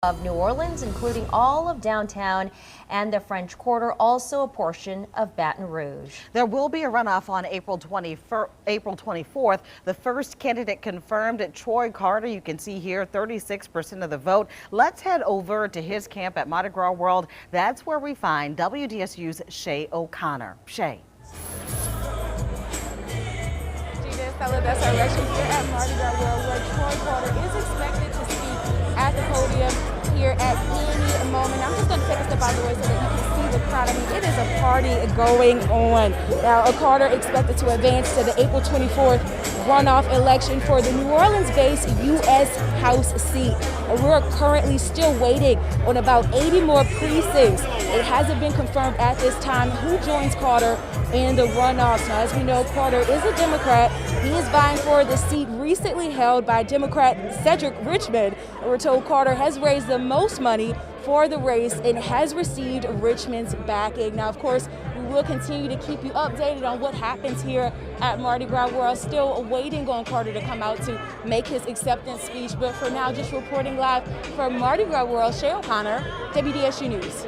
of New Orleans, including all of downtown and the French Quarter, also a portion of Baton Rouge. There will be a runoff on April 24th. The first candidate confirmed, Troy Carter. You can see here 36% of the vote. Let's head over to his camp at Mardi Gras World. That's where we find WDSU's Shay O'Connor. Shay. That's our election here at Mardi Gras World, where Troy Carter is expected to speak at the podium here at any moment. I'm just going to take a step out of the way so that you can see the crowd. I mean, it is a party going on. Now, Carter expected to advance to the April 24th runoff election for the New Orleans-based U.S. House seat. And we're currently still waiting on about 80 more precincts. It hasn't been confirmed at this time who joins Carter in the runoffs. Now, as we know, Carter is a Democrat. He is vying for the seat recently held by Democrat Cedric Richmond. And we're told Carter has raised the most money for the race and has received Richmond's backing. Now, of course, we will continue to keep you updated on what happens here at Mardi Gras World. Still waiting on Carter to come out to make his acceptance speech. But for now, just reporting live from Mardi Gras World, Shay O'Connor, WDSU News.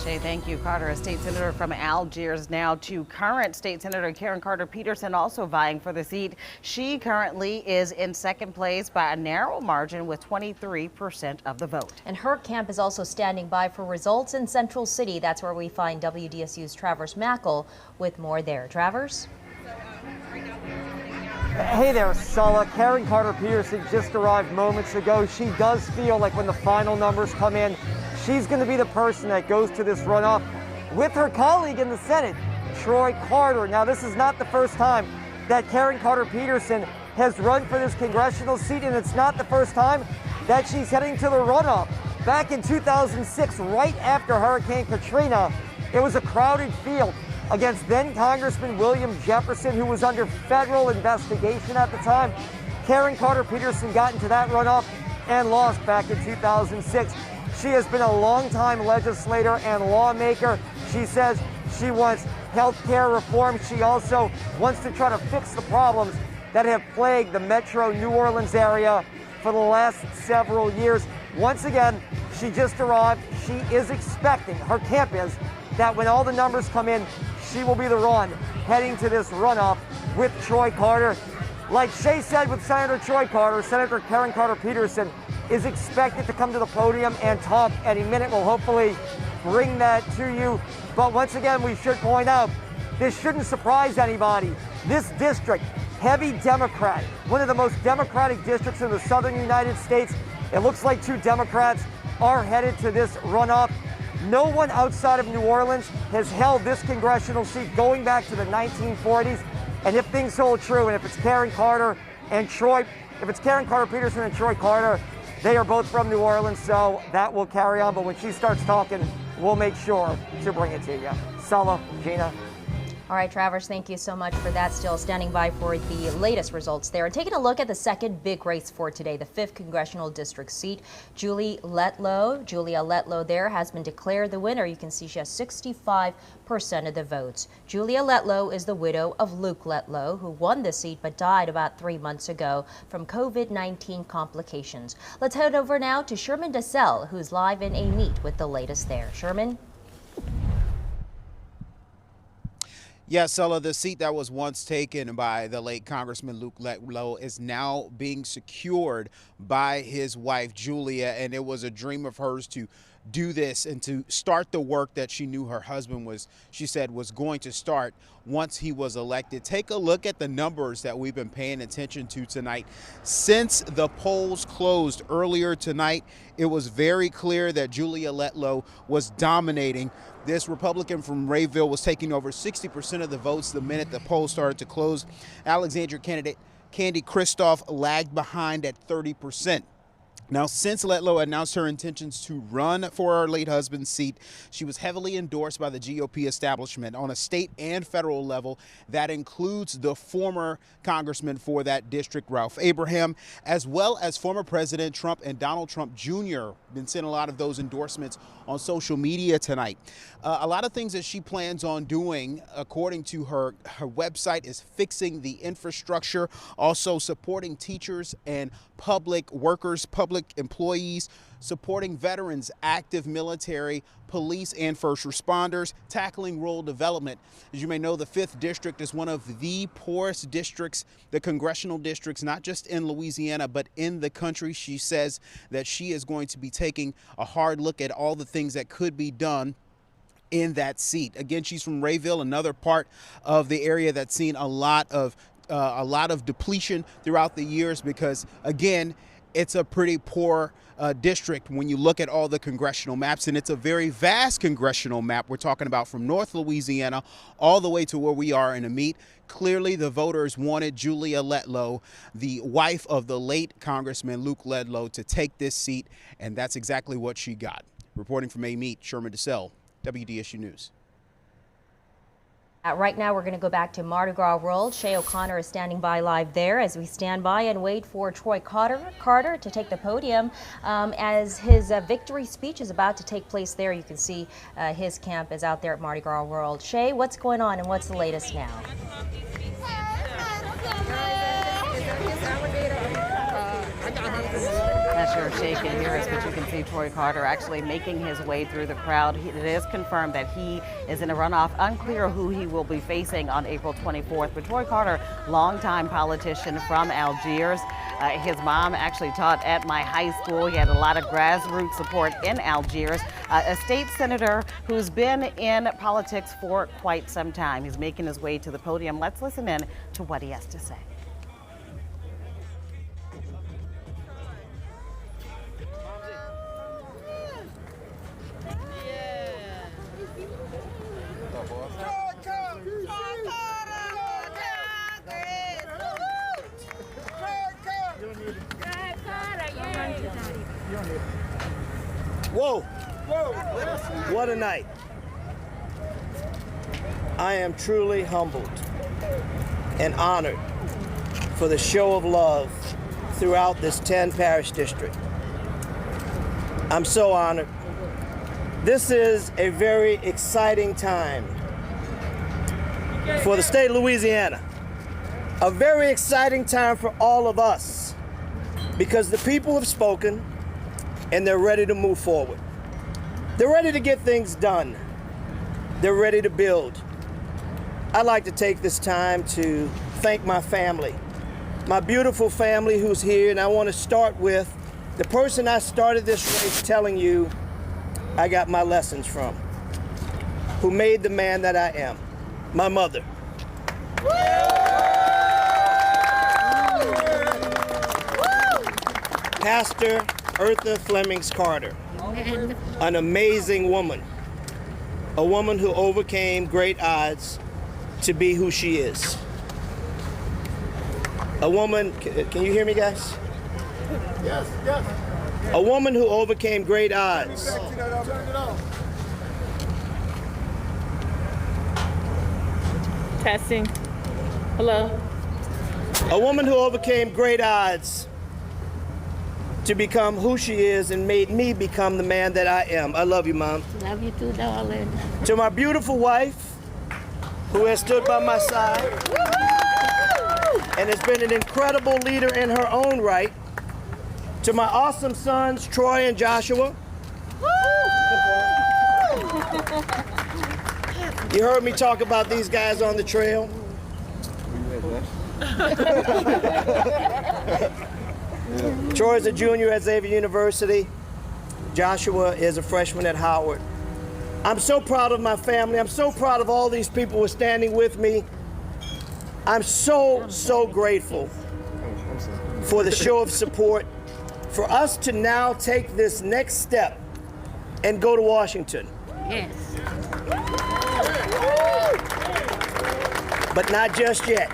Shay, thank you. Carter, a state senator from Algiers, now to current state senator Karen Carter Peterson, also vying for the seat. She currently is in second place by a narrow margin with 23% of the vote. And her camp is also standing by for results in Central City. That's where we find WDSU's Travers Mackel with more there. Travers? Hey there, Sulla. Karen Carter Peterson just arrived moments ago. She does feel like when the final numbers come in, she's going to be the person that goes to this runoff with her colleague in the Senate, Troy Carter. Now, this is not the first time that Karen Carter Peterson has run for this congressional seat, and it's not the first time that she's heading to the runoff. Back in 2006, right after Hurricane Katrina, it was a crowded field against then Congressman William Jefferson, who was under federal investigation at the time. Karen Carter Peterson got into that runoff and lost back in 2006. She has been a longtime legislator and lawmaker. She says she wants health care reform. She also wants to try to fix the problems that have plagued the metro New Orleans area for the last several years. Once again, she just arrived. She is expecting, her camp is, that when all the numbers come in, she will be the one heading to this runoff with Troy Carter. Like Shay said with Senator Troy Carter, Senator Karen Carter Peterson is expected to come to the podium and talk any minute. We'll hopefully bring that to you. But once again, we should point out, this shouldn't surprise anybody. This district, heavy Democrat, one of the most Democratic districts in the southern United States. It looks like two Democrats are headed to this runoff. No one outside of New Orleans has held this congressional seat going back to the 1940s. And if things hold true, and if it's Karen Carter and Troy, if it's Karen Carter Peterson and Troy Carter, they are both from New Orleans, so that will carry on. But when she starts talking, we'll make sure to bring it to you. Sulla, Gina. All right, Travers, thank you so much for that. Still standing by for the latest results there. And taking a look at the second big race for today, the 5th Congressional District seat. Julia Letlow there has been declared the winner. You can see she has 65% of the votes. Julia Letlow is the widow of Luke Letlow, who won the seat but died about 3 months ago from COVID-19 complications. Let's head over now to Sherman DeSalle, who's live in a meet with the latest there. Sherman? Yes, Sulla, the seat that was once taken by the late Congressman Luke Letlow is now being secured by his wife, Julia, and it was a dream of hers to do this and to start the work that she knew her husband was going to start once he was elected. Take a look at the numbers that we've been paying attention to tonight. Since the polls closed earlier tonight, it was very clear that Julia Letlow was dominating. This Republican from Rayville was taking over 60% of the votes the minute the polls started to close. Alexandria candidate Candy Kristof lagged behind at 30%. Now, since Letlow announced her intentions to run for her late husband's seat, she was heavily endorsed by the GOP establishment on a state and federal level. That includes the former congressman for that district, Ralph Abraham, as well as former President Trump and Donald Trump Jr. Been seeing a lot of those endorsements on social media tonight. A lot of things that she plans on doing, according to her website, is fixing the infrastructure, also supporting teachers and public workers, public public employees, supporting veterans, active military, police, and first responders, tackling rural development. As you may know, the 5th District is one of the poorest districts, the congressional districts, not just in Louisiana, but in the country. She says that she is going to be taking a hard look at all the things that could be done in that seat. Again, she's from Rayville, another part of the area that's seen a lot of depletion throughout the years because, again, it's a pretty poor district when you look at all the congressional maps, and it's a very vast congressional map. We're talking about from North Louisiana all the way to where we are in Amite. Clearly, the voters wanted Julia Letlow, the wife of the late Congressman Luke Letlow, to take this seat, and that's exactly what she got. Reporting from Amite, Sherman DeSalle, WDSU News. Right now, we're going to go back to Mardi Gras World. Shay O'Connor is standing by live there as we stand by and wait for Troy Carter to take the podium as his victory speech is about to take place there. You can see his camp is out there at Mardi Gras World. Shay, what's going on and what's the latest now? Not sure if Shay can hear us, but you can see Troy Carter actually making his way through the crowd. It is confirmed that he is in a runoff. Unclear who he will be facing on April 24th. But Troy Carter, longtime politician from Algiers. His mom actually taught at my high school. He had a lot of grassroots support in Algiers. A state senator who's been in politics for quite some time. He's making his way to the podium. Let's listen in to what he has to say. Whoa! What a night. I am truly humbled and honored for the show of love throughout this 10 parish district. I'm so honored. This is a very exciting time for the state of Louisiana. A very exciting time for all of us because the people have spoken and they're ready to move forward. They're ready to get things done. They're ready to build. I'd like to take this time to thank my family, my beautiful family who's here, and I want to start with the person I started this race telling you I got my lessons from, who made the man that I am, my mother. Pastor Eartha Flemings Carter, an amazing woman, a woman who overcame great odds to be who she is. A woman, can you hear me, guys? Yes, yes. A woman who overcame great odds. Testing. Hello. A woman who overcame great odds to become who she is and made me become the man that I am. I love you, Mom. Love you too, darling. To my beautiful wife, who has stood by my side and has been an incredible leader in her own right. To my awesome sons, Troy and Joshua. You heard me talk about these guys on the trail. Troy is a junior at Xavier University. Joshua is a freshman at Howard. I'm so proud of my family. I'm so proud of all these people who are standing with me. I'm so, so grateful for the show of support, for us to now take this next step and go to Washington. Yes. But not just yet.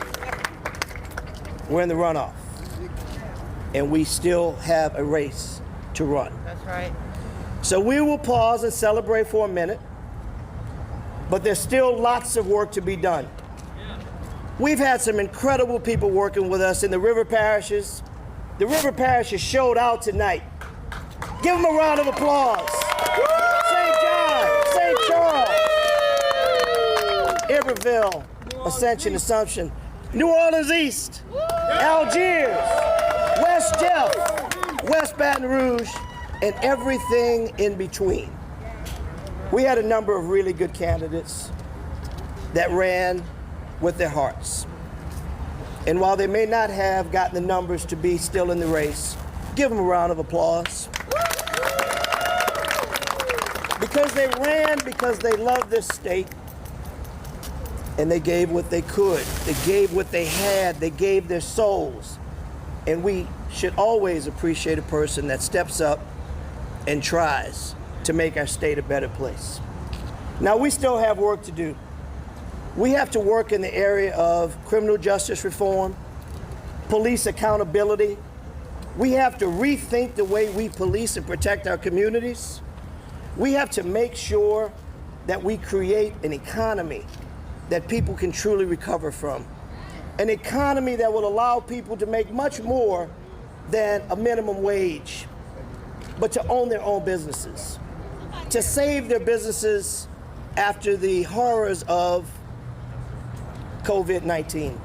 We're in the runoff, and we still have a race to run. That's right. So we will pause and celebrate for a minute, but there's still lots of work to be done. We've had some incredible people working with us in the river parishes. The river parishes showed out tonight. Give them a round of applause. St. John, St. Charles, Iberville, Ascension, New Orleans East, Algiers, West Jeff, West Baton Rouge, and everything in between. We had a number of really good candidates that ran with their hearts. And while they may not have gotten the numbers to be still in the race, give them a round of applause. Because they ran because they love this state, and they gave what they could. They gave what they had. They gave their souls. And we should always appreciate a person that steps up and tries to make our state a better place. Now, we still have work to do. We have to work in the area of criminal justice reform, police accountability. We have to rethink the way we police and protect our communities. We have to make sure that we create an economy that people can truly recover from. An economy that will allow people to make much more than a minimum wage, but to own their own businesses, to save their businesses after the horrors of COVID-19.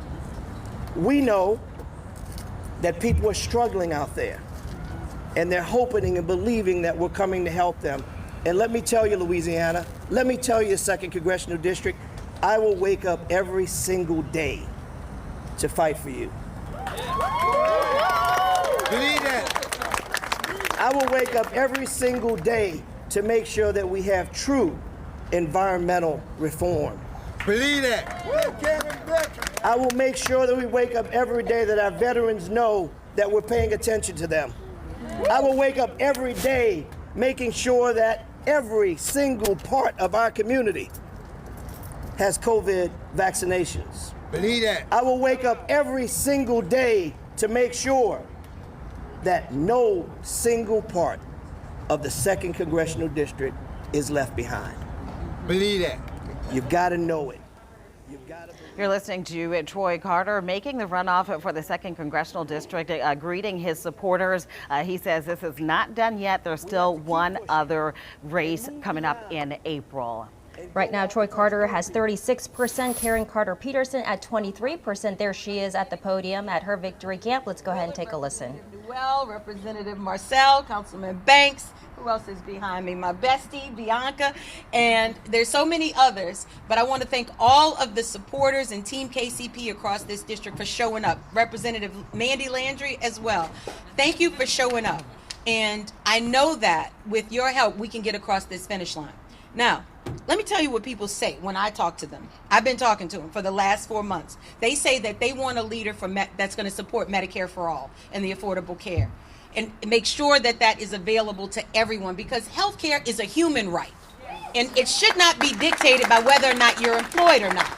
We know that people are struggling out there, and they're hoping and believing that we're coming to help them. And let me tell you, Louisiana, let me tell you, 2nd Congressional District, I will wake up every single day to fight for you. Believe that. I will wake up every single day to make sure that we have true environmental reform. Believe that. I will make sure that we wake up every day that our veterans know that we're paying attention to them. I will wake up every day making sure that every single part of our community has COVID vaccinations. Believe that. I will wake up every single day to make sure that no single part of the 2nd Congressional District is left behind. Believe that. You've got to know it. You've got to. You're listening to Troy Carter making the runoff for the 2nd Congressional District, greeting his supporters. He says this is not done yet. There's still one other race coming up in April. Right now, Troy Carter has 36%, Karen Carter Peterson at 23%. There she is at the podium at her victory camp. Let's go ahead and take a listen. Well, Representative Marcel, Councilman Banks, who else is behind me? My bestie, Bianca, and there's so many others. But I want to thank all of the supporters and Team KCP across this district for showing up. Representative Mandy Landry as well. Thank you for showing up. And I know that with your help, we can get across this finish line. Now, let me tell you what people say when I talk to them. I've been talking to them for the last 4 months. They say that they want a leader that's going to support Medicare for all and the Affordable Care and make sure that that is available to everyone, because health care is a human right. And it should not be dictated by whether or not you're employed or not.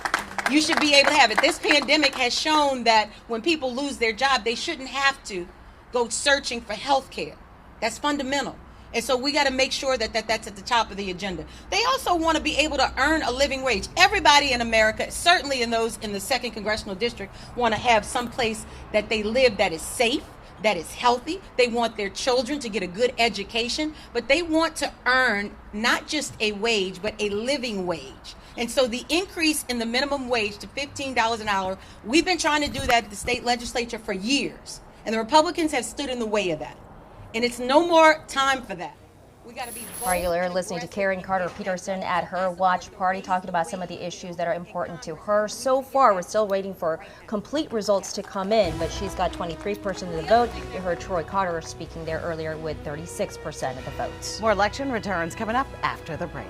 You should be able to have it. This pandemic has shown that when people lose their job, they shouldn't have to go searching for health care. That's fundamental. And so we got to make sure that that's at the top of the agenda. They also want to be able to earn a living wage. Everybody in America, certainly in those in the 2nd Congressional District, want to have some place that they live that is safe, that is healthy. They want their children to get a good education, but they want to earn not just a wage, but a living wage. And so the increase in the minimum wage to $15 an hour, we've been trying to do that at the state legislature for years. And the Republicans have stood in the way of that. And it's no more time for that. We got to be bold. All right, you're listening to Karen Carter Peterson at her watch party, talking about some of the issues that are important to her. So far, we're still waiting for complete results to come in, but she's got 23% of the vote. You heard Troy Carter speaking there earlier with 36% of the votes. More election returns coming up after the break.